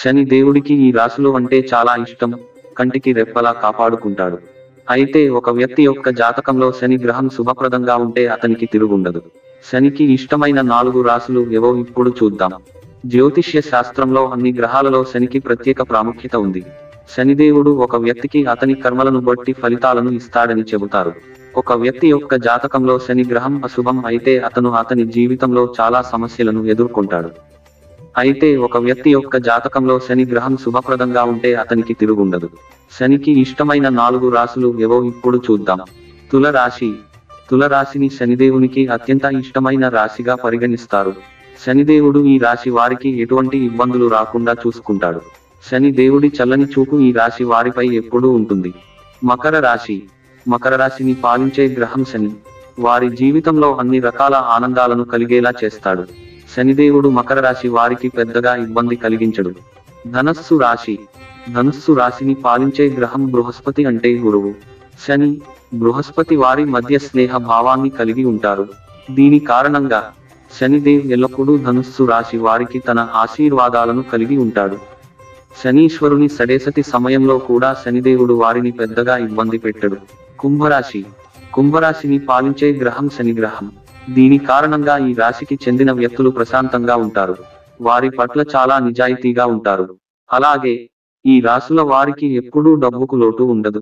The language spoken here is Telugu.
శని దేవుడికి ఈ రాశులు అంటే చాలా ఇష్టం, కంటికి రెప్పలా కాపాడుకుంటాడు. అయితే ఒక వ్యక్తి యొక్క జాతకంలో శని గ్రహం శుభప్రదంగా ఉంటే అతనికి తిరుగుండదు. శనికి ఇష్టమైన 4 రాశులు ఏవో ఇప్పుడు చూద్దాం. జ్యోతిష్య శాస్త్రంలో అన్ని గ్రహాలలో శనికి ప్రత్యేక ప్రాముఖ్యత ఉంది. శనిదేవుడు ఒక వ్యక్తికి అతని కర్మలను బట్టి ఫలితాలను ఇస్తాడని చెబుతారు. ఒక వ్యక్తి యొక్క జాతకంలో శని గ్రహం అశుభం అయితే అతని జీవితంలో చాలా సమస్యలను ఎదుర్కొంటాడు. అయితే ఒక వ్యక్తి యొక్క జాతకంలో శని గ్రహం శుభప్రదంగా ఉంటే అతనికి తిరుగుండదు. శనికి ఇష్టమైన 4 రాశులు ఏవో ఇప్పుడు చూద్దాం. తులరాశి. తులరాశిని శనిదేవునికి అత్యంత ఇష్టమైన రాశిగా పరిగణిస్తారు. శనిదేవుడు ఈ రాశి వారికి ఎటువంటి ఇబ్బందులు రాకుండా చూసుకుంటాడు. శని దేవుడి చల్లని చూపు ఈ రాశి వారిపై ఎప్పుడూ ఉంటుంది. మకర రాశి. మకర రాశిని పాలించే గ్రహం శని. వారి జీవితంలో అన్ని రకాల ఆనందాలను కలిగేలా చేస్తాడు. శనిదేవుడు మకర రాశి వారికి పెద్దగా ఇబ్బంది కలిగించడు. ధనస్సు రాశి. ధనుస్సు రాశిని పాలించే గ్రహం బృహస్పతి అంటే గురువు. శని, బృహస్పతి వారి మధ్య స్నేహ భావాన్ని కలిగి ఉంటారు. దీని కారణంగా శనిదేవ్ ఎల్లప్పుడూ ధనుస్సు రాశి వారికి తన ఆశీర్వాదాలను కలిగి ఉంటాడు. శనీశ్వరుని సడేసతి సమయంలో కూడా శనిదేవుడు వారిని పెద్దగా ఇబ్బంది పెట్టడు. కుంభరాశి. కుంభరాశిని పాలించే గ్రహం శని గ్రహం. దీని కారణంగా ఈ రాశికి చెందిన వ్యక్తులు ప్రశాంతంగా ఉంటారు. వారి పట్ల చాలా నిజాయితీగా ఉంటారు. అలాగే ఈ రాశుల వారికి ఎప్పుడూ డబ్బుకు లోటు ఉండదు.